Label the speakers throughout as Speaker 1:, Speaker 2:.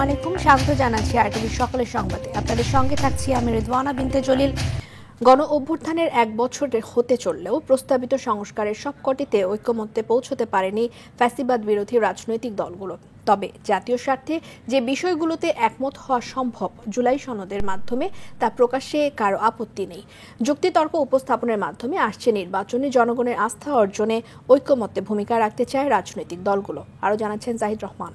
Speaker 1: আলাইকুম, স্বাগত জানাচ্ছি আরটিভি সকালের সংবাদে। আপনাদের সঙ্গে থাকছি আমি রিদওয়ানা বিনতে জলিল। গণ অভ্যুত্থানের 1 বছর হতে চললেও প্রস্তাবিত সংস্কারের সবকটিতে ঐক্যমত্যে পৌঁছতে পারেনি ফ্যাসিবাদ বিরোধী রাজনৈতিক দলগুলো। তবে জাতীয় স্বার্থে যে বিষয়গুলোতে একমত হওয়া সম্ভব জুলাই সনদের মাধ্যমে তা প্রকাশে কারো আপত্তি নেই। যুক্তিতর্ক উপস্থাপনের মাধ্যমে আসছে নির্বাচনে জনগণের আস্থা অর্জনে ঐক্যমত্যে ভূমিকা রাখতে চায় রাজনৈতিক দলগুলো। আরও জানাচ্ছেন জাহিদ রহমান।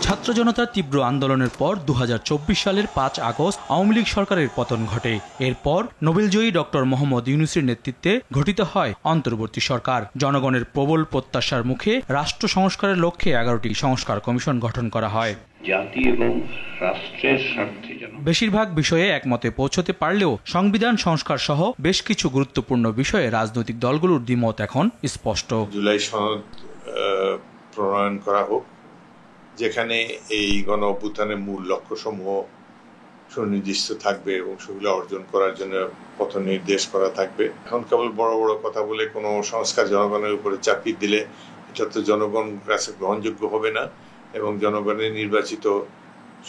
Speaker 2: ছাত্র জনতার তীব্র আন্দোলনের পর 2024 সালের 5 আগস্ট আওয়ামী লীগ সরকারের পতন ঘটে। এরপর নোবেলজয়ী ডক্টর মোহাম্মদ ইউনূসের নেতৃত্বে গঠিত হয় অন্তর্বর্তী সরকার। জনগণের প্রবল প্রত্যাশার মুখে রাষ্ট্র সংস্কারের লক্ষ্যে 11টি সংস্কার কমিশন গঠন করা হয়।
Speaker 3: জাতি এবং রাষ্ট্রের স্বার্থে
Speaker 2: বেশিরভাগ বিষয়ে একমতে পৌঁছতে পারলেও সংবিধান সংস্কার সহ বেশ কিছু গুরুত্বপূর্ণ বিষয়ে রাজনৈতিক দলগুলোর দ্বিমত এখন স্পষ্ট।
Speaker 4: জুলাই সনদ প্রণয়ন করা হোক, যেখানে এই গণ অভ্যুত্থানের মূল লক্ষ্যসমূহ সুনির্দিষ্ট থাকবে এবং সেগুলো অর্জন করার জন্য পথ নির্দেশ করা থাকবে। এখন কেবল বড় বড় কথা বলে কোনো সংস্কার জনগণের উপরে চাপিয়ে দিলে এটা তো জনগণের কাছে গ্রহণযোগ্য হবে না এবং জনগণের নির্বাচিত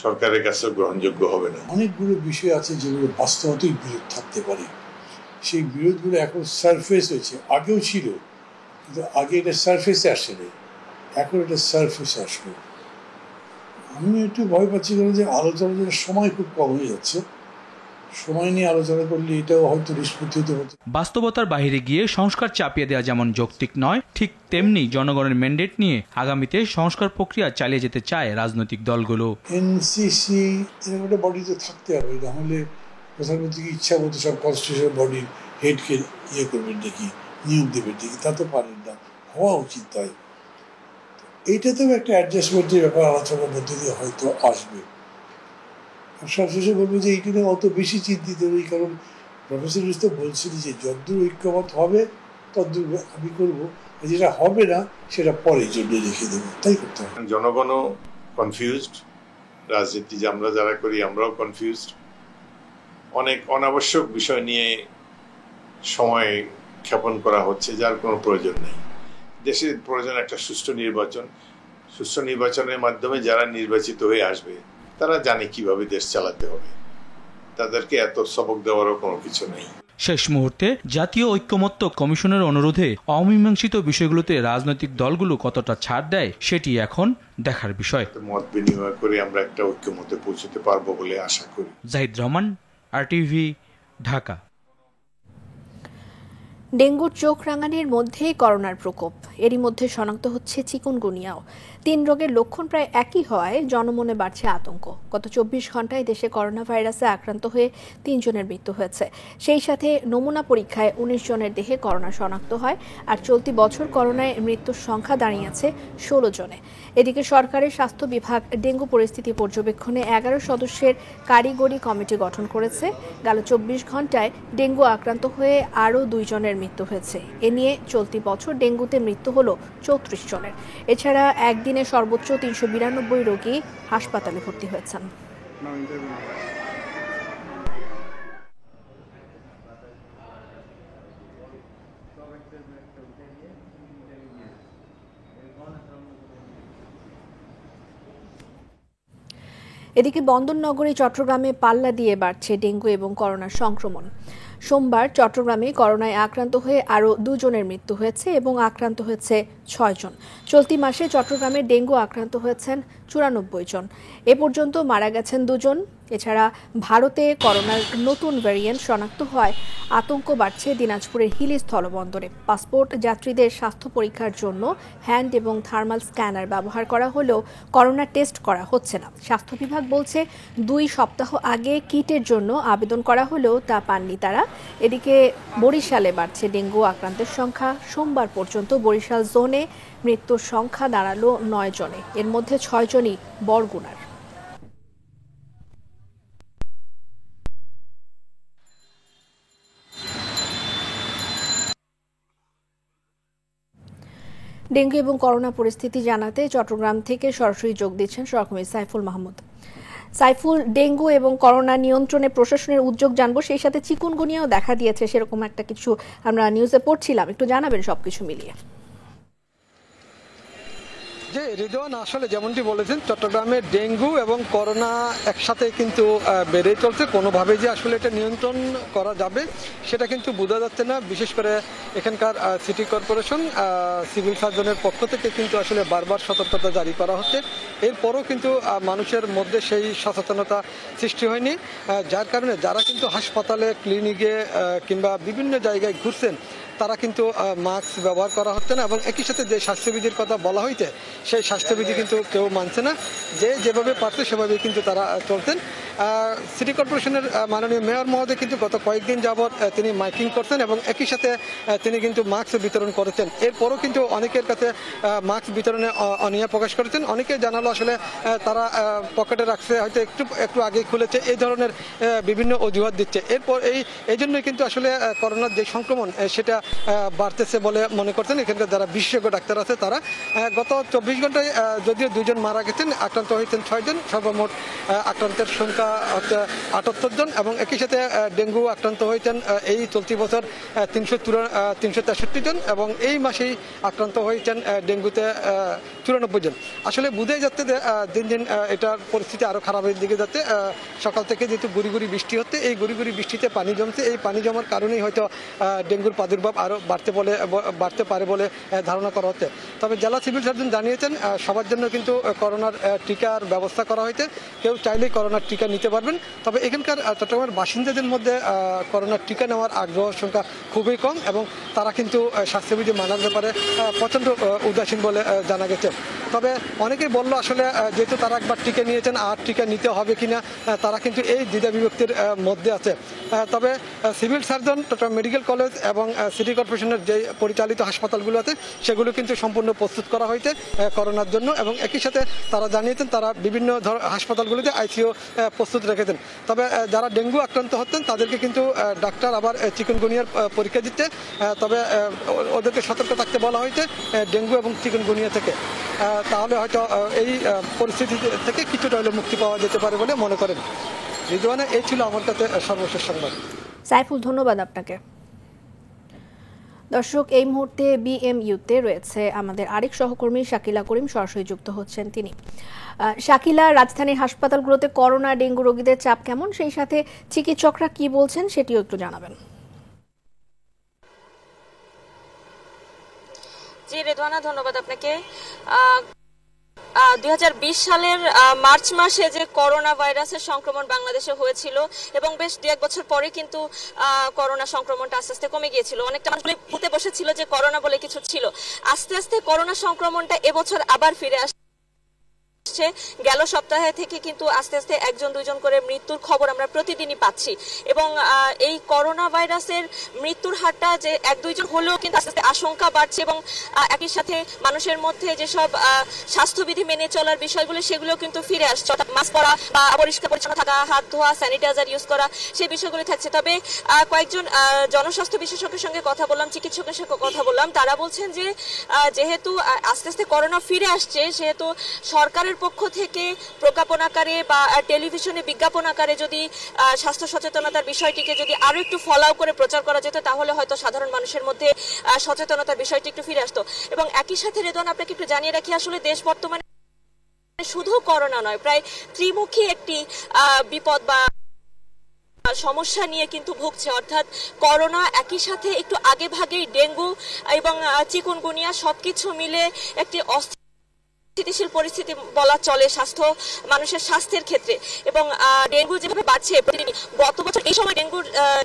Speaker 4: সরকারের কাছে গ্রহণযোগ্য হবে না।
Speaker 5: অনেকগুলো বিষয় আছে যেগুলো বাস্তবতেই বিরোধ থাকতে পারে। সেই বিরোধগুলো এখন সারফেস হয়েছে, আগেও ছিল, কিন্তু আগে এটা সারফেসে আসেনি, এখন এটা সারফেসে আসবে। আমি একটু ভয় পাচ্ছি যে আলোচনার সময় খুব কম হয়ে যাচ্ছে। সময় নিয়ে আলোচনা করলে এটাও হয়তো নিষ্পত্তি হতে পারে।
Speaker 2: বাস্তবতার বাইরে গিয়ে সংস্কার চাপিয়ে দেওয়া যেমন যৌক্তিক নয়, ঠিক তেমনি জনগণের ম্যান্ডেট নিয়ে আগামীতে সংস্কার প্রক্রিয়া চালিয়ে যেতে চায় রাজনৈতিক দলগুলো।
Speaker 5: এনসিসি এরকম একটা বডিতে থাকতে হবে, নাহলে প্রধানমন্ত্রীকে ইচ্ছা মতো সব কনস্টিটিউশন বডির হেডকে করবেন নাকি, নিয়োগ দেবেন নাকি, তা তো পারেন না, হওয়া উচিত তাই। এইটাতেও একটা অ্যাডজাস্টমেন্টের ব্যাপার আলোচনার মধ্যে দিয়ে হয়তো আসবে। আর সবশেষে বলবো যে এইটা নিয়ে অত বেশি চিন্তিত নেই, কারণ প্রফেসর ইউনূস তো বলছিলেন যে যতদূর ঐক্যমত হবে ততদূর আমি করবো, যেটা হবে না সেটা পরের জন্য রেখে দেবো, তাই করতে হবে।
Speaker 4: জনগণও কনফিউজড, রাজনীতি যে আমরা যারা করি আমরাও কনফিউজড। অনেক অনাবশ্যক বিষয় নিয়ে সময় ক্ষেপণ করা হচ্ছে যার কোনো প্রয়োজন নেই। দেশের প্রয়োজন একটা সুষ্ঠু নির্বাচন। সুষ্ঠু নির্বাচনের মাধ্যমে যারা নির্বাচিত হয়ে আসবে তারা জানে কিভাবে দেশ চালাতে হবে, তাদেরকে এত সবক দেওয়ারও কোনো কিছু নেই।
Speaker 2: শেষ মুহূর্তে জাতীয় ঐক্যমত্য কমিশনের অনুরোধে অমীমাংসিত বিষয়গুলোতে রাজনৈতিক দলগুলো কতটা ছাড় দেয় সেটি এখন দেখার বিষয়।
Speaker 4: মত বিনিময় করে আমরা একটা ঐক্যমত্যে পৌঁছতে পারবো বলে আশা করি।
Speaker 2: জাহিদ রহমান, আরটিভি, ঢাকা।
Speaker 1: ডেঙ্গুর চোখ রাঙানির মধ্যেই করোনার প্রকোপ, এরই মধ্যে শনাক্ত হচ্ছে চিকুনগুনিয়াও। 3 রোগের লক্ষণ প্রায় একই হওয়ায় জনমনে বাড়ছে আতঙ্ক। গত 24 ঘন্টায় দেশে করোনা ভাইরাসে আক্রান্ত হয়ে 3 জনের মৃত্যু হয়েছে। সেই সাথে নমুনা পরীক্ষায় 19 জনের দেহে করোনা শনাক্ত হয়, আর চলতি বছর করোনায় মৃত্যুর সংখ্যা দাঁড়িয়েছে 16 জনে। এদিকে সরকারের স্বাস্থ্য বিভাগ ডেঙ্গু পরিস্থিতি পর্যবেক্ষণে 11 সদস্যের কারিগরি কমিটি গঠন করেছে। গেল 24 ঘন্টায় ডেঙ্গু আক্রান্ত হয়ে আরও 2 জনের মৃত্যু হয়েছে। এ নিয়ে চলতি বছর ডেঙ্গুতে মৃত্যু হলো 34 জনের। এছাড়া একদিনে সর্বোচ্চ 392 রোগী হাসপাতালে ভর্তি হয়েছেন। এদিকে বন্দরনগরী চট্টগ্রামে পাল্লা দিয়ে বাড়ছে ডেঙ্গু এবং করোনার সংক্রমণ। সোমবার চট্টগ্রামে করোনায় আক্রান্ত হয়ে আরও 2 জনের মৃত্যু হয়েছে এবং আক্রান্ত হয়েছে 6 জন। চলতি মাসে চট্টগ্রামে ডেঙ্গু আক্রান্ত হয়েছেন 94 জন। এ পর্যন্ত মারা গেছেন 2 জন। এছাড়া ভারতে করোনার নতুন ভ্যারিয়েন্ট শনাক্ত হয় আতঙ্ক বাড়ছে দিনাজপুরের হিলি স্থলবন্দরে। পাসপোর্ট যাত্রীদের স্বাস্থ্য পরীক্ষার জন্য হ্যান্ড এবং থার্মাল স্ক্যানার ব্যবহার করা হলেও করোনা টেস্ট করা হচ্ছে না। স্বাস্থ্য বিভাগ বলছে 2 সপ্তাহ আগে কিটের জন্য আবেদন করা হলেও তা পাননি তারা। এদিকে বরিশালে বাড়ছে ডেঙ্গু আক্রান্তের সংখ্যা। সোমবার পর্যন্ত বরিশাল জোনে মৃত্যুর সংখ্যা দাঁড়ালো 9 জনে, এর মধ্যে 6 জনই বরগুনার। ডেঙ্গু এবং করোনা পরিস্থিতি জানাতে চট্টগ্রাম থেকে সরাসরি যোগ দিচ্ছেন সহকর্মী সাইফুল মাহমুদ। সাইফুল, ডেঙ্গু এবং করোনা নিয়ন্ত্রণে প্রশাসনের উদ্যোগ জানবো, সেই সাথে চিকুনগুনিয়াও দেখা দিয়েছে, সেরকম একটা কিছু আমরা নিউজে পড়ছিলাম, একটু জানাবেন সবকিছু মিলিয়ে।
Speaker 6: যে রিদওয়ান আসলে যেমনটি বলেছেন, চট্টগ্রামে ডেঙ্গু এবং করোনা একসাথে কিন্তু বেড়ে চলছে। কোনোভাবে যে আসলে এটা নিয়ন্ত্রণ করা যাবে সেটা কিন্তু বোঝা যাচ্ছে না। বিশেষ করে এখানকার সিটি কর্পোরেশন, সিভিল সার্জনের পক্ষ থেকে কিন্তু আসলে বারবার সতর্কতা জারি করা হচ্ছে। এরপরও কিন্তু মানুষের মধ্যে সেই সচেতনতা সৃষ্টি হয়নি, যার কারণে যারা কিন্তু হাসপাতালে, ক্লিনিকে কিংবা বিভিন্ন জায়গায় ঘুরছেন তারা কিন্তু মাস্ক ব্যবহার করা হচ্ছে না, এবং একই সাথে যে স্বাস্থ্যবিধির কথা বলা হয়েছে সেই স্বাস্থ্যবিধি কিন্তু কেউ মানছে না। যে যেভাবে পারছে সেভাবেই কিন্তু তারা চলতেন। সিটি কর্পোরেশনের মাননীয় মেয়র মহোদয় কিন্তু গত কয়েকদিন যাবৎ তিনি মাইকিং করছেন এবং একই সাথে তিনি কিন্তু মাস্ক বিতরণ করেছেন। এরপরও কিন্তু অনেকের কাছে মাস্ক বিতরণে অনীহা প্রকাশ করেছেন। অনেকে জানালো আসলে তারা পকেটে রাখছে, হয়তো একটু আগে খুলেছে, এই ধরনের বিভিন্ন অজুহাত দিচ্ছে। এরপর এই জন্যই কিন্তু আসলে করোনার যে সংক্রমণ সেটা বাড়তেছে বলে মনে করছেন এখানকার যারা বিশেষজ্ঞ ডাক্তার আছে তারা। গত 24 ঘন্টায় যদিও 2 জন মারা গেছেন, আক্রান্ত হয়েছেন 6 জন, সর্বমোট আক্রান্তের সংখ্যা হচ্ছে 78 জন, এবং একই সাথে ডেঙ্গু আক্রান্ত হয়েছেন এই চলতি বছর 363 জন, এবং এই মাসেই আক্রান্ত হয়েছেন ডেঙ্গুতে 94 জন। আসলে বুঝাই যাচ্ছে যে দিন দিন এটার পরিস্থিতি আরও খারাপের দিকে যাচ্ছে। সকাল থেকে যেহেতু গুড়ি গুড়ি বৃষ্টি হচ্ছে, এই গুড়ি গুড়ি বৃষ্টিতে পানি জমছে, এই পানি জমার কারণেই হয়তো ডেঙ্গুর প্রাদুর্ভাব আরও বাড়তে পারে বলে ধারণা করা হচ্ছে। তবে জেলা সিভিল সার্জন জানিয়েছেন সবার জন্য কিন্তু করোনার টিকার ব্যবস্থা করা হয়েছে, কেউ চাইলেই করোনার টিকা নিতে পারবেন। তবে এখানকার চট্টগ্রামের বাসিন্দাদের মধ্যে করোনার টিকা নেওয়ার আগ্রহ সংখ্যা খুবই কম, এবং তারা কিন্তু স্বাস্থ্যবিধি মানার ব্যাপারে প্রচণ্ড উদাসীন বলে জানা গেছে। তবে অনেকেই বললো আসলে যেহেতু তারা একবার টিকা নিয়েছেন আর টিকা নিতে হবে কিনা, তারা কিন্তু এই দ্বিধা বিভক্তির মধ্যে আছে। তবে civil surgeon, Chittagong medical college এবং সিটি কর্পোরেশনের যে পরিচালিত হাসপাতালগুলো আছে সেগুলো কিন্তু সম্পূর্ণ প্রস্তুত করা হয়েছে করোনার জন্য, এবং একই সাথে তারা জানিয়েছেন তারা বিভিন্ন হাসপাতালগুলিতে আইসিইউ প্রস্তুত রেখেছেন। তবে যারা ডেঙ্গু আক্রান্ত হচ্ছেন তাদেরকে কিন্তু ডাক্তার আবার চিকুনগুনিয়ার পরীক্ষা দিচ্ছে, তবে ওদেরকে সতর্ক থাকতে বলা হয়েছে ডেঙ্গু এবং চিকুনগুনিয়া থেকে। তাহলে হয়তো এই পরিস্থিতি থেকে কিছুটা হলে মুক্তি পাওয়া যেতে পারে বলে মনে করেন। রিদওয়ানা, এই ছিল আমার কাছে সর্বশেষ সংবাদ।
Speaker 1: সাইফুল, ধন্যবাদ আপনাকে। দর্শক, এই মুহূর্তে বিএমইউতে রয়েছে আমাদের আরেক সহকর্মী শাকিলা করিম, সরাসরি যুক্ত হচ্ছেন তিনি। শাকিলা, রাজধানীর হাসপাতালগুলোতে করোনা ডেঙ্গু রোগীদের চাপ কেমন, সেই সাথে চিকিৎসকরা কি বলছেন সেটিও একটু জানাবেন।
Speaker 7: জি রেদওয়ানা, ধন্যবাদ আপনাকে। 2020 সালের মার্চ মাসে যে করোনা ভাইরাসের সংক্রমণ বাংলাদেশে হয়েছিল, এবং বেশ 2-1 বছর পরে কিন্তু করোনা সংক্রমণটা আস্তে আস্তে কমে গিয়েছিল। অনেকটা মানুষ ভুলে বসেছিল যে করোনা বলে কিছু ছিল। আস্তে আস্তে করোনা সংক্রমণটা এবছর আবার ফিরে আসছে। গেল সপ্তাহে থেকে কিন্তু আস্তে আস্তে 1-2 করে মৃত্যুর খবর আমরা প্রতিদিনই পাচ্ছি, এবং এই করোনা ভাইরাসের মৃত্যুর হারটা যে 1-2 জন হলেও কিন্তু আস্তে আস্তে আশঙ্কা বাড়ছে, এবং একই সাথে মানুষের মধ্যে যেসব স্বাস্থ্যবিধি মেনে চলার বিষয়গুলো সেগুলো কিন্তু ফিরে আসছে। অর্থাৎ মাস্ক পরা, পরিষ্কার পরিচ্ছন্ন থাকা, হাত ধোয়া, স্যানিটাইজার ইউজ করা, সেই বিষয়গুলো থাকছে। তবে কয়েকজন জনস্বাস্থ্য বিশেষজ্ঞের সঙ্গে কথা বললাম, চিকিৎসকের সঙ্গে কথা বললাম, তারা বলছেন যে যেহেতু আস্তে আস্তে করোনা ফিরে আসছে, সেহেতু সরকারের পক্ষ থেকে প্রজ্ঞাপন আকারে বা টেলিভিশনে বিজ্ঞাপন আকারে যদি স্বাস্থ্য সচেতনতার বিষয়টিকে যদি আরো একটু ফলাও করে প্রচার করা যেত, তাহলে হয়তো সাধারণ মানুষের মধ্যে সচেতনতার বিষয়টি একটু ফিরে আসতো। এবং একই সাথে রেদওয়ান, আপনাকে একটু জানিয়ে রাখি, আসলে দেশ বর্তমানে শুধু করোনা নয়, প্রায় ত্রিমুখী একটি বিপদ বা সমস্যা নিয়ে কিন্তু ভুগছে। অর্থাৎ করোনা, একই সাথে একটু আগে ভাগেই ডেঙ্গু এবং চিকুনগুনিয়া, সবকিছু মিলে একটি স্থিতিশীল পরিস্থিতি বলা চলে মানুষের স্বাস্থ্যের ক্ষেত্রে। এবং ডেঙ্গু যেভাবে বাড়ছে প্রতিদিনই, গত বছর এই সময়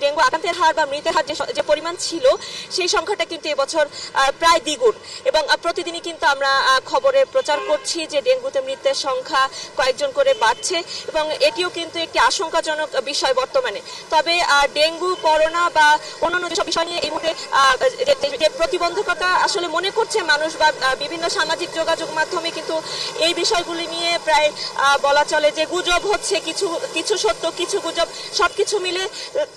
Speaker 7: ডেঙ্গু আক্রান্তের হার বা মৃতের হার যে পরিমাণ ছিল, সেই সংখ্যাটা কিন্তু এবছর প্রায় দ্বিগুণ। এবং প্রতিদিনই কিন্তু আমরা খবরে প্রচার করছি যে ডেঙ্গুতে মৃতের সংখ্যা কয়েকজন করে বাড়ছে, এবং এটিও কিন্তু একটি আশঙ্কাজনক বিষয় বর্তমানে। তবে ডেঙ্গু, করোনা বা অন্যান্য যেসব বিষয় নিয়ে এই মুহূর্তে যে প্রতিবন্ধকতা আসলে মনে করছে মানুষ বা বিভিন্ন সামাজিক যোগাযোগ মাধ্যমে, কিন্তু এই বিষয়গুলি নিয়ে প্রায় বলা চলে যে গুজব হচ্ছে, কিছু সত্য, কিছু গুজব, সবকিছু মিলে।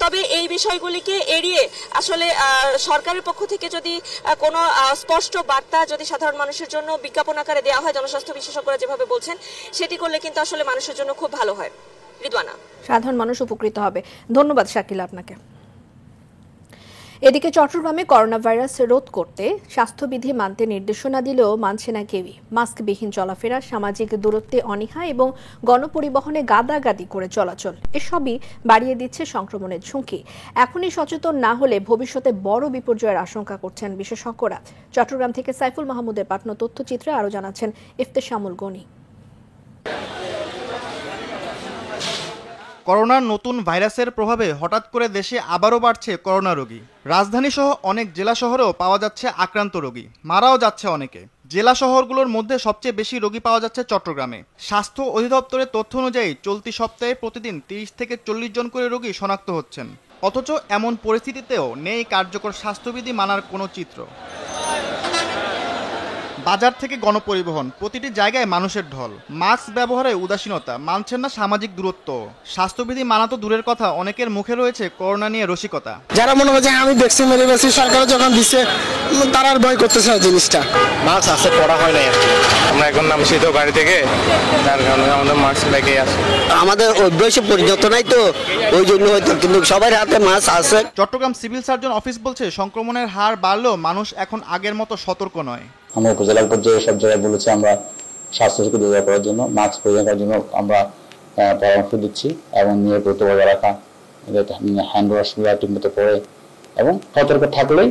Speaker 7: তবে এই বিষয়গুলিকে এড়িয়ে আসলে সরকারের পক্ষ থেকে যদি কোনো স্পষ্ট বার্তা যদি সাধারণ মানুষের জন্য বিজ্ঞাপন আকারে দেওয়া হয়, জনস্বাস্থ্য বিশেষজ্ঞরা যেভাবে বলছেন, সেটি করলে কিন্তু আসলে মানুষের জন্য খুব ভালো হয়। রিদওয়ানা,
Speaker 1: সাধারণ মানুষ উপকৃত হবে। ধন্যবাদ শাকিলা আপনাকে। এদিকে চট্টগ্রামে করোনা ভাইরাস রোধ করতে স্বাস্থ্যবিধি মানতে নির্দেশনা দিলেও মানছে না কেউই। মাস্কবিহীন চলাফেরা, সামাজিক দূরত্বে অনীহা এবং গণপরিবহনে গাদাগাদি করে চলাচল এসবই বাড়িয়ে দিচ্ছে সংক্রমণের ঝুঁকি। এখনই সচেতন না হলে ভবিষ্যতে বড় বিপর্যয়ের আশঙ্কা করছেন বিশেষজ্ঞরা। চট্টগ্রাম থেকে সাইফুল মাহমুদের পাঠানো তথ্যচিত্রে আরও জানাচ্ছেন ইফতেশামুল গনি।
Speaker 8: করোনার নতুন ভাইরাসের প্রভাবে হঠাৎ করে দেশে আবারও বাড়ছে করোনা রোগী। রাজধানীসহ অনেক জেলা শহরেও পাওয়া যাচ্ছে আক্রান্ত রোগী, মারাও যাচ্ছে অনেকে। জেলা শহরগুলোর মধ্যে সবচেয়ে বেশি রোগী পাওয়া যাচ্ছে চট্টগ্রামে। স্বাস্থ্য অধিদপ্তরের তথ্য অনুযায়ী চলতি সপ্তাহে প্রতিদিন 30 থেকে 40 জন করে রোগী শনাক্ত হচ্ছেন। অথচ এমন পরিস্থিতিতেও নেই কার্যকর স্বাস্থ্যবিধি মানার কোনো চিত্র। বাজার থেকে গণপরিবহন, প্রতিটি জায়গায় মানুষের ঢল। মাস্ক ব্যবহারে উদাসীনতা, মানছেন না সামাজিক দূরত্ব। স্বাস্থ্যবিধি মানা তো দূরের কথা, অনেকের মুখে রয়েছে করোনা নিয়ে রসিকতা।
Speaker 9: যারা মনে হয় যে আমি ভ্যাকসিন মেরে গেছি, সরকার যখন দিচ্ছে তারা আর ভয় করতেছে না জিনিসটা।
Speaker 10: মাস্ক আছে পড়া হয় না, আমরা এখন নামছি তো গাড়ি থেকে, তার কারণে আমাদের মাস্ক লেগে আছে।
Speaker 9: আমাদের অভ্যাসে পরিণত নাই তো, ওই জন্য হয়তো, কিন্তু সবার হাতে মাস্ক আছে।
Speaker 8: চট্টগ্রাম সিভিল সার্জন অফিস বলছে সংক্রমণের হার বাড়লেও মানুষ এখন আগের মতো সতর্ক নয়।
Speaker 11: আমরা উপজেলা পর্যায়ে সব জায়গায় বলেছি আমরা স্বাস্থ্য ঝুঁকি দূর করার জন্য মাস্ক পরিধান করার জন্য আমরা পরামর্শ দিচ্ছি এবং নিরাপদ বজায় রাখা, হ্যান্ড ওয়াশ গুলো ঠিকমতো পরে এবং সতর্ক থাকলেই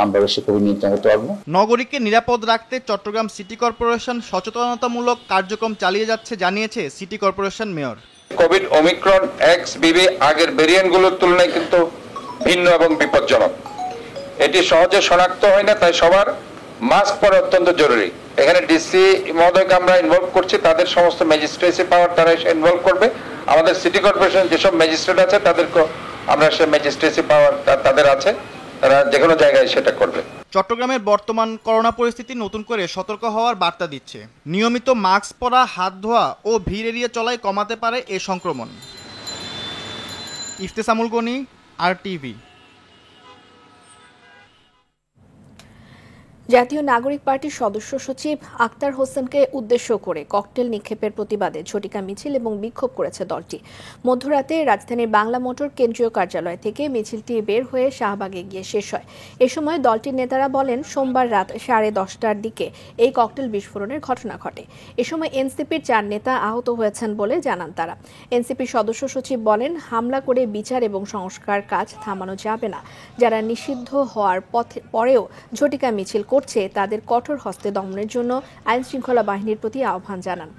Speaker 11: আমরা বেশি কোভিড নিয়ন্ত্রণ করতে পারবো।
Speaker 8: নগরীকে নিরাপদ রাখতে চট্টগ্রাম সিটি কর্পোরেশন সচেতনতামূলক কার্যক্রম চালিয়ে যাচ্ছে জানিয়েছে city corporation mayor.
Speaker 12: Covid Omicron XBB আগের ভেরিয়েন্টগুলোর তুলনায় কিন্তু ভিন্ন এবং বিপজ্জনক। এটি সহজে শনাক্ত হয় না, তাই সবার মাস্ক পরা অত্যন্ত জরুরি। এখানে ডিসি মহোদয়কে আমরা ইনভলভ করছি, তাদের সমস্ত ম্যাজিস্ট্রেসি পাওয়ার তারা এসে ইনভলভ করবে। আমাদের সিটি কর্পোরেশন যেসব ম্যাজিস্ট্রেট আছে তাদেরকে আমরা সে ম্যাজিস্ট্রেসি পাওয়ার তাদের আছে, তারা যে কোনো জায়গায় সেটা করবে।
Speaker 8: চট্টগ্রামের বর্তমান করোনা পরিস্থিতি নতুন করে সতর্ক হওয়ার বার্তা দিচ্ছে। নিয়মিত মাস্ক পরা, হাত ধোয়া ও ভিড় এড়িয়ে চলাই কমাতে পারে এ সংক্রমণ। ইফতেশামুল গনি, RTV।
Speaker 1: জাতীয় নাগরিক পার্টির সদস্য সচিব আক্তার হোসেনকে উদ্দেশ্য করে ককটেল নিক্ষেপের প্রতিবাদে ঝটিকা মিছিল এবং বিক্ষোভ করেছে দলটি। মধ্যরাতে রাজধানীর বাংলা মোটর কেন্দ্রীয় কার্যালয় থেকে মিছিলটি বের হয়ে শাহবাগে গিয়ে শেষ হয়। এ সময় দলটির নেতারা বলেন, সোমবার রাত 10:30টার দিকে এই ককটেল বিস্ফোরণের ঘটনা ঘটে। এ সময় এনসিপির 4 নেতা আহত হয়েছেন বলে জানান তারা। এনসিপির সদস্য সচিব বলেন, হামলা করে বিচার এবং সংস্কার কাজ থামানো যাবে না। যারা নিষিদ্ধ হওয়ার পরেও ঝটিকা মিছিল করছে তাদের কঠোর হস্তে দমনের জন্য আইন শৃঙ্খলা বাহিনীর প্রতি আহ্বান জানান।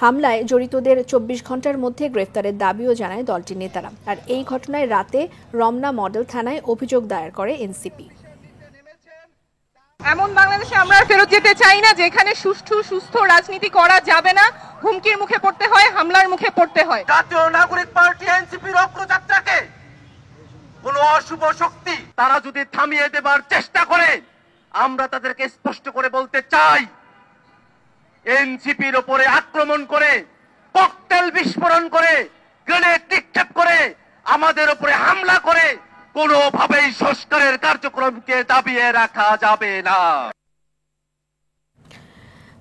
Speaker 1: হামলায় জড়িতদের 24 ঘন্টার মধ্যে গ্রেফতারের দাবিও জানায় দলটির নেতারা। আর এই ঘটনায় রাতে রমনা মডেল থানায় অভিযোগ দায়ের করে এনসিপি।
Speaker 13: এমন বাংলাদেশে আমরা ফেরত যেতে চাই না, যেখানে সুস্থ রাজনীতি করা যাবে না, হুমকির মুখে পড়তে হয়, হামলার মুখে পড়তে হয়।
Speaker 14: জাতীয় নাগরিক পার্টি এনসিপির অগ্রযাত্রাকে কোন অশুভ শক্তি তারা যদি থামিয়ে দেবার চেষ্টা করে, আমরা তাদেরকে স্পষ্ট করে বলতে চাই, এনসিপির উপরে আক্রমণ করে, ককটেল বিস্ফোরণ করে, গ্রেনেড নিক্ষেপ করে, আমাদের উপরে হামলা করে কোনোভাবেই সংস্কারের কার্যক্রমকে দাবিয়ে রাখা যাবে না।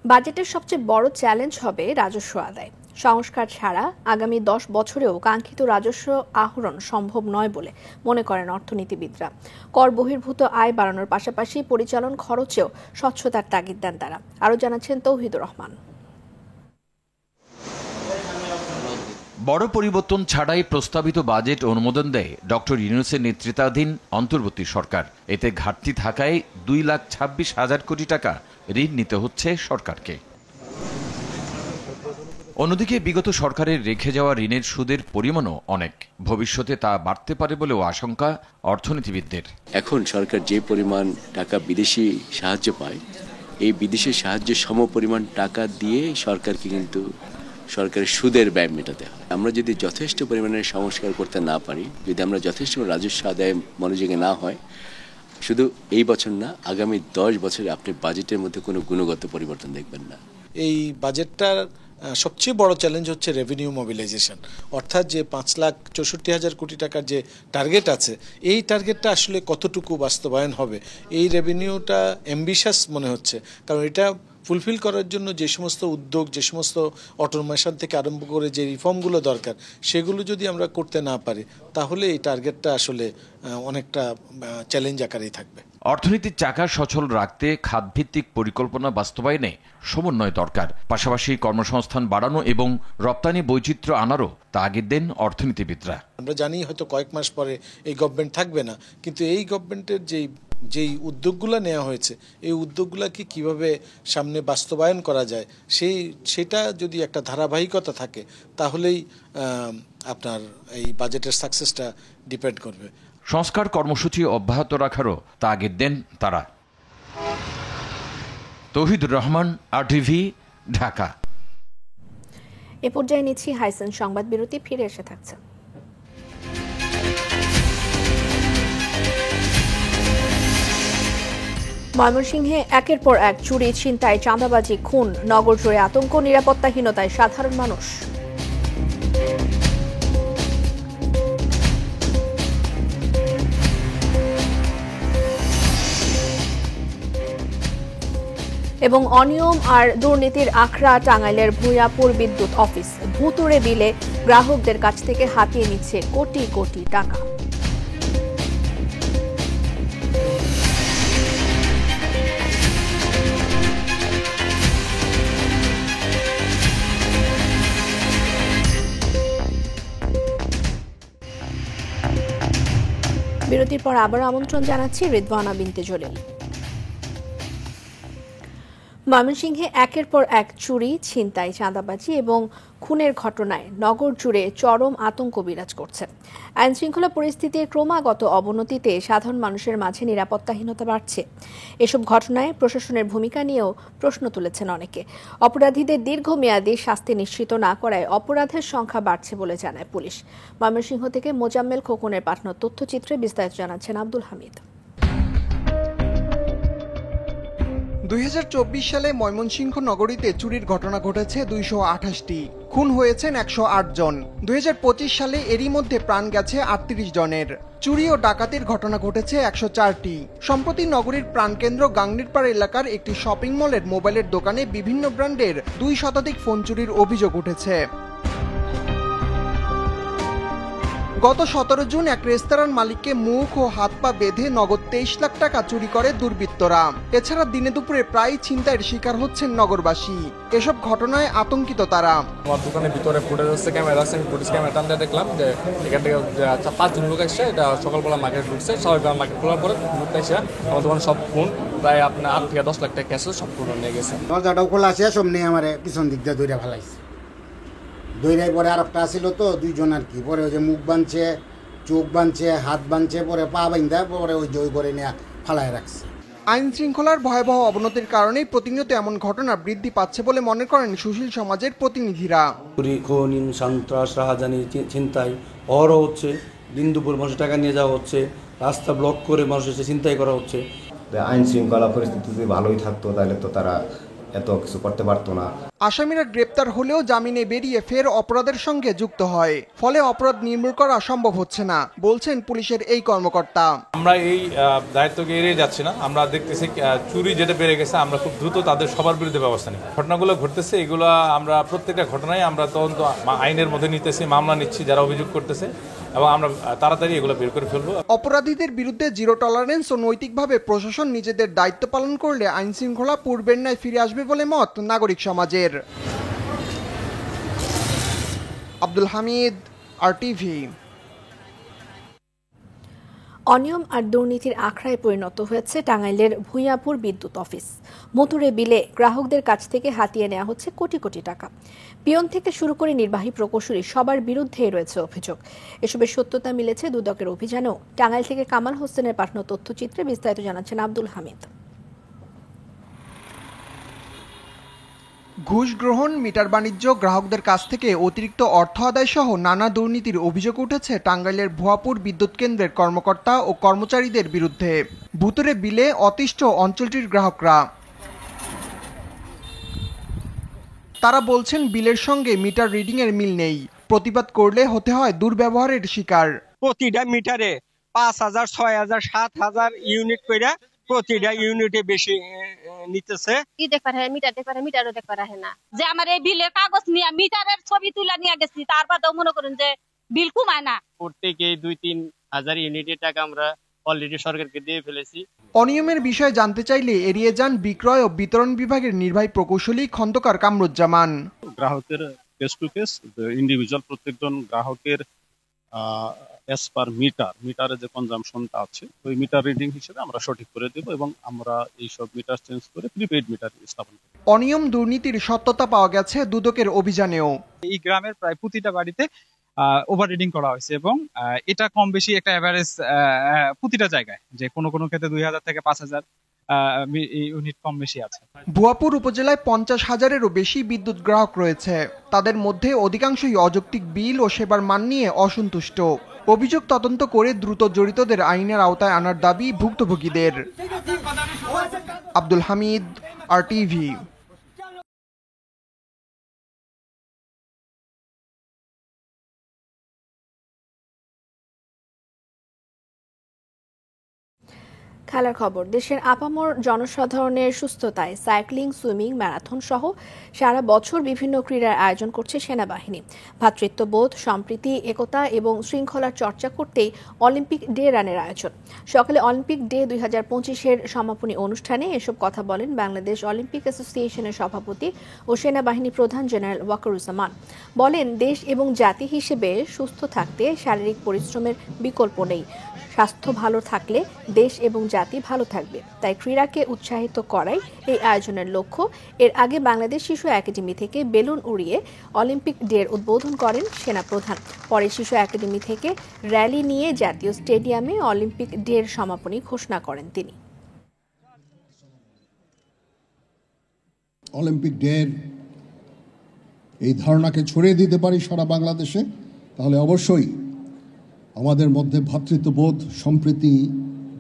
Speaker 1: বাজেটের সবচেয়ে বড় চ্যালেঞ্জ হবে রাজস্ব আদায়। সংস্কার ছাড়া আগামী 10 বছরেও কাঙ্ক্ষিত রাজস্ব আহরণ সম্ভব নয় বলে মনে করেন অর্থনীতিবিদরা। কর বহির্ভূত আয় বাড়ানোর পাশাপাশি পরিচালন খরচেও স্বচ্ছতার তাগিদ দেন তারা। আরও জানাচ্ছেন তৌহিদুর রহমান।
Speaker 15: বড় পরিবর্তন ছাড়াই প্রস্তাবিত বাজেট অনুমোদন দেয় ডক্টর ইউনূসের নেতৃত্বাধীন অন্তর্বর্তী সরকার। এতে ঘাটতি থাকায় 2,26,000 কোটি টাকা ঋণ নিতে হচ্ছে সরকারকে। অন্যদিকে বিগত সরকারের রেখে যাওয়া ঋণের সুদের পরিমাণও অনেক। ভবিষ্যতে তা বাড়তে পারে বলেও আশঙ্কা অর্থনীতিবিদদের।
Speaker 16: এখন সরকার যে পরিমাণ টাকা বিদেশি সাহায্য পায়, এই বিদেশি সাহায্যের সম পরিমাণ টাকা দিয়ে সরকারকে কিন্তু সরকারের সুদের ব্যয় মেটাতে হয়। আমরা যদি যথেষ্ট পরিমাণে সংস্কার করতে না পারি, যদি আমরা যথেষ্ট রাজস্ব আদায় মনোযোগী না হয়, শুধু এই বছর না, আগামী 10 বছরে আপনি বাজেটের মধ্যে কোনো গুণগত পরিবর্তন দেখবেন না।
Speaker 17: এই বাজেটটার সবচেয়ে বড় চ্যালেঞ্জ হচ্ছে রেভিনিউ মোবিলাইজেশন, অর্থাৎ যে 5,64,000 কোটি টাকার যে টার্গেট আছে, এই টার্গেটটা আসলে কতটুকু বাস্তবায়ন হবে। এই রেভিনিউটা অ্যাম্বিশাস মনে হচ্ছে, কারণ এটা ফুলফিল করার জন্য যে সমস্ত উদ্যোগ, যে সমস্ত অটোমেশন থেকে আরম্ভ করে যে রিফর্মগুলো দরকার, সেগুলো যদি আমরা করতে না পারি তাহলে এই টার্গেটটা আসলে অনেকটা চ্যালেঞ্জ আকারেই থাকবে।
Speaker 15: অর্থনীতির চাকা সচল রাখতে খাতভিত্তিক পরিকল্পনা বাস্তবায়নে সমন্বয় দরকার, পাশাপাশি কর্মসংস্থান বাড়ানো এবং রপ্তানি বৈচিত্র্য আনারও তাগিদ দেন অর্থনীতিবিদরা।
Speaker 17: আমরা জানি হয়তো কয়েক মাস পরে এই গভর্নমেন্ট থাকবে না, কিন্তু এই গভর্নমেন্টের যেই উদ্যোগগুলো নেওয়া হয়েছে, এই উদ্যোগগুলোকে কিভাবে সামনে বাস্তবায়ন করা যায় সেটা যদি একটা ধারাবাহিকতা থাকে তাহলেই আপনার এই বাজেটের সাকসেসটা ডিপেন্ড করবে।
Speaker 15: সংস্কার কর্মসূচি অব্যাহত রাখারও তাগিদ দেন তারা। তৌহিদুর রহমান, RTV, ঢাকা।
Speaker 1: এ পর্যায়ে নিচ্ছি হাইসেন সংবাদ বিরতি, ফিরে এসে থাকছে। ময়মনসিংহে একের পর এক চুরি, ছিনতাই, চাঁদাবাজি, খুন, নগর জুড়ে আতঙ্ক, নিরাপত্তাহীনতায় সাধারণ মানুষ। এবং অনিয়ম আর দুর্নীতির আখড়া টাঙ্গাইলের ভূঁইয়াপুর বিদ্যুৎ অফিস। ভুতুড়ে বিলে গ্রাহকদের কাছ থেকে হাতিয়ে নিচ্ছে কোটি কোটি টাকা। বিরতির পর আবার আমন্ত্রণ জানাচ্ছি রিদওয়ানা বিনতে জলিল। ময়মনসিংহে একের পর এক চুরি, ছিনতাই, চাঁদাবাজি এবং খুনের ঘটনায় নগর জুড়ে চরম আতঙ্ক বিরাজ করছে। আইনশৃঙ্খলা পরিস্থিতির ক্রমাগত অবনতিতে সাধারণ মানুষের মাঝে নিরাপত্তাহীনতা বাড়ছে। এসব ঘটনায় প্রশাসনের ভূমিকা নিয়েও প্রশ্ন তুলেছেন অনেকে। অপরাধীদের দীর্ঘমেয়াদী শাস্তি নিশ্চিত না করায় অপরাধের সংখ্যা বাড়ছে বলে জানায় পুলিশ। ময়মনসিংহ থেকে মোজাম্মেল খোকনের পাঠানো তথ্যচিত্রে বিস্তারিত জানাচ্ছেন আব্দুল হামিদ।
Speaker 18: 2024 সালে ময়মনসিংহ নগরীতে চুরির ঘটনা ঘটেছে 228টি, খুন হয়েছেন 108 জন। 2025 সালে এরই মধ্যে প্রাণ গেছে 38 জনের। চুরি ও ডাকাতির ঘটনা ঘটেছে 104টি। সম্প্রতি নগরীর প্রাণকেন্দ্র গাংনীরপাড় এলাকার একটি শপিং মলের মোবাইলের দোকানে বিভিন্ন ব্র্যান্ডের 2 শতাধিক ফোন চুরির অভিযোগ উঠেছে। গত 17 জুন এক রেস্তোরাঁর মালিককে মুখ ও হাত পা বেঁধে নগদ 23 লাখ টাকা চুরি করে দুর্বৃত্তরা। এছাড়া দিনে দুপুরে প্রায় ছিনতাইয়ের শিকার হচ্ছেন নগরবাসী। এসব ঘটনায় আতঙ্কিত তারা।
Speaker 19: আমার দোকানের ভিতরে ফুটেজ আছে, ক্যামেরা আছে, ফুটেজ ক্যামেরা টানতে দেখলাম যে এখান থেকে 5 জন লোক এসে এটা সকালবেলা মার্কেট ঢুকছে। সবাই মার্কেট খোলার পরে ঢুকতে এসে আমার দোকানে সব ফোন প্রায় আপনার 8 থেকে 10 লাখ টাকা ক্যাশ সব ফোন নিয়ে গেছে।
Speaker 20: দরজাটাও খোলা আছে, সব নিয়ে আমার পিছন দিক দিয়ে দৌড়ে ফেলাইছে। দৌড়াই পরে আর একটা আসিল তো 2 জন আর কি, পরে ওই যে মুখ বাঁধছে, চোখ বাঁধছে, হাত বাঁধছে, পরে পা বাঁধা পরে ওই জয় করে নিয়ে ফালায় রাখছে।
Speaker 18: আইন শৃঙ্খলার ভয়াবহ অবনতির কারণেই প্রতিনিয়ত এমন ঘটনা বৃদ্ধি পাচ্ছে বলে মনে করেন সুশীল সমাজের প্রতিনিধিরা।
Speaker 21: চুরি, খুন, সন্ত্রাস, রাহাজানি, ছিনতাই অহরহ হচ্ছে। দিন দুপুর মানুষের টাকা নিয়ে যাওয়া হচ্ছে, রাস্তা ব্লক করে মানুষের ছিনতাই করা হচ্ছে।
Speaker 22: আইন শৃঙ্খলা পরিস্থিতি যদি ভালোই থাকতো তাহলে তো তারা এত কিছু করতে পারতো না।
Speaker 18: আসামিরা গ্রেপ্তার হলেও জামিনে বেরিয়ে ফের অপরাধের সঙ্গে যুক্ত হয়, ফলে অপরাধ নির্মূল করা সম্ভব হচ্ছে না, বলছেন পুলিশের এই কর্মকর্তা।
Speaker 23: আমরা এই দায়িত্বকে এড়িয়ে যাচ্ছি না। আমরা দেখতেছি চুরি যেটা বেড়ে গেছে, আমরা খুব দ্রুত তাদের সবার বিরুদ্ধে ব্যবস্থা নিই। ঘটনাগুলো ঘটতেছে, এগুলো আমরা প্রত্যেকটা ঘটনায় আমরা তদন্ত আইনের মধ্যে নিতেছি, মামলা নিচ্ছি যারা অভিযোগ করতেছে, এবং আমরা তাড়াতাড়ি এগুলো বের করে ফেলবো।
Speaker 18: অপরাধীদের বিরুদ্ধে জিরো টলারেন্স ও নৈতিকভাবে প্রশাসন নিজেদের দায়িত্ব পালন করলে আইন শৃঙ্খলা পূর্বের ন্যায় ফিরে আসবে বলে মত নাগরিক সমাজের। আব্দুল হামিদ, RTV।
Speaker 1: অনিয়ম আর দুর্নীতির আখড়ায় পরিণত হয়েছে টাঙ্গাইলের ভূঁইয়াপুর বিদ্যুৎ অফিস। মতুরে বিলে গ্রাহকদের কাছ থেকে হাতিয়ে নেওয়া হচ্ছে কোটি কোটি টাকা। পিয়ন থেকে শুরু করে নির্বাহী প্রকৌশলী সবার বিরুদ্ধেই রয়েছে অভিযোগ। এসবের সত্যতা মিলেছে দুদকের অভিযানেও। টাঙ্গাইল থেকে কামাল হোসেনের পাঠানো তথ্যচিত্রে বিস্তারিত জানাচ্ছেন আব্দুল হামিদ।
Speaker 18: ঘুষ গ্রহণ, মিটার বাণিজ্য, গ্রাহকদের কাছ থেকে অতিরিক্ত অর্থ আদায় সহ নানা দুর্নীতির অভিযোগ উঠেছে টাঙ্গাইলের ভুয়াপুর বিদ্যুৎ কেন্দ্রের কর্মকর্তা ও কর্মচারীদের বিরুদ্ধে। ভুতুরে বিলে অতিষ্ঠ অঞ্চলটির গ্রাহকরা। তারা বলছেন বিলের সঙ্গে মিটার রিডিং এর মিল নেই, প্রতিবাদ করলে হতে হয় দুর্ব্যবহারের শিকার।
Speaker 24: প্রতিটা মিটারে 5,000, 6,000, 7,000 ইউনিট করে
Speaker 3: প্রতিটা ইউনিটে বেশি নিতেছে।
Speaker 4: কি দেখতে পারে মিটার দেখতে পারে মিটারও দেখতে পারে না, যে আমার এই বিলের কাগজ নিয়ে মিটারের ছবি তুলে নিয়ে গেছি, তারপর তো মনে করেন যে বিল কমায় না।
Speaker 3: প্রত্যেকে 2-3 হাজার ইউনিটের টাকা আমরা অলরেডি সরকারকে দিয়ে ফেলেছি।
Speaker 18: অনিয়মের বিষয়ে জানতে চাইলে এড়িয়ে যান বিক্রয় ও বিতরণ বিভাগের নির্বাহী প্রকৌশলী খন্দকার কামরুজ্জামান।
Speaker 5: গ্রাহকের কেস টু কেস ইন্ডিভিজুয়াল প্রত্যেকজন গ্রাহকের এস পার মিটারে যে কনজাম্পশনটা আছে ওই মিটার রিডিং হিসেবে আমরা সঠিক করে দেব এবং আমরা এই সব মিটার চেঞ্জ করে প্রিপেইড মিটার স্থাপন করব।
Speaker 18: অনিয়ম দুর্নীতির সত্যতা পাওয়া গেছে দুদকের অভিযানেও।
Speaker 24: এই গ্রামের প্রায় প্রতিটা বাড়িতে ওভার রিডিং করা হয়েছে এবং এটা কম বেশি একটা এভারেজ প্রতিটা জায়গায়, যে কোনো কোনো ক্ষেত্রে 2000 থেকে 5000 ইউনিট কম বেশি আছে।
Speaker 18: ভুয়াপুর উপজেলায় 50,000-এরও বেশি বিদ্যুৎ গ্রাহক রয়েছে। তাদের মধ্যে অধিকাংশই অযৌক্তিক বিল ও সেবার মান নিয়ে অসন্তুষ্ট। অভিযোগ তদন্ত করে দ্রুত জড়িতদের আইনের আওতায় আনার দাবি ভুক্তভোগীদের। আব্দুল হামিদ, RTV।
Speaker 1: খেলার খবর। দেশের আপামর জনসাধারণের সুস্থতায় সাইক্লিং, সুইমিং, ম্যারাথন সহ সারা বছর বিভিন্ন ক্রীড়ার আয়োজন করছে সেনাবাহিনী। ভ্রাতৃত্ববোধ, সম্প্রীতি, একতা এবং শৃঙ্খলার চর্চা করতেই অলিম্পিক ডে রানের আয়োজন। সকালে অলিম্পিক ডে 2025-এর সমাপনী অনুষ্ঠানে এসব কথা বলেন বাংলাদেশ অলিম্পিক অ্যাসোসিয়েশনের সভাপতি ও সেনাবাহিনী প্রধান জেনারেল ওয়াকারুজ্জামান। বলেন, দেশ এবং জাতি হিসেবে সুস্থ থাকতে শারীরিক পরিশ্রমের বিকল্প নেই। স্বাস্থ্য ভালো থাকলে দেশ এবং জাতি ভালো থাকবে, তাই ক্রীড়াকে উৎসাহিত করাই এই আয়োজনের লক্ষ্য। এর আগে বাংলাদেশ শিশু একাডেমি থেকে বেলুন উড়িয়ে অলিম্পিক ডের উদ্বোধন করেন সেনাপ্রধান। পরে শিশু একাডেমি থেকে র্যালি নিয়ে জাতীয় স্টেডিয়ামে অলিম্পিক ডের সমাপনী ঘোষণা করেন তিনি।
Speaker 25: অলিম্পিক ডের এই ধারণাকে ছড়িয়ে দিতে পারি সারা বাংলাদেশে, তাহলে অবশ্যই আমাদের মধ্যে ভ্রাতৃত্ববোধ, সম্প্রীতি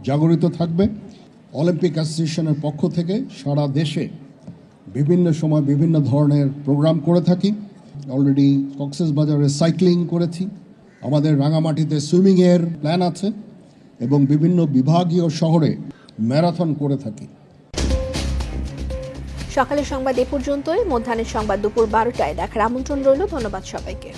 Speaker 25: জাগরিত থাকবে। অলিম্পিক অ্যাসোসিয়েশনের পক্ষ থেকে সারা দেশে বিভিন্ন সময় বিভিন্ন ধরনের প্রোগ্রাম করে থাকি। অলরেডি কক্সবাজারে সাইক্লিং করেছি, আমাদের রাঙামাটিতে সুইমিংয়ের প্ল্যান আছে এবং বিভিন্ন বিভাগীয় শহরে ম্যারাথন করে থাকি।
Speaker 1: সকালের সংবাদ এ পর্যন্তই। মধ্যাহ্নের সংবাদ দুপুর 12টায় দেখার আমন্ত্রণ রইল। ধন্যবাদ সবাইকে।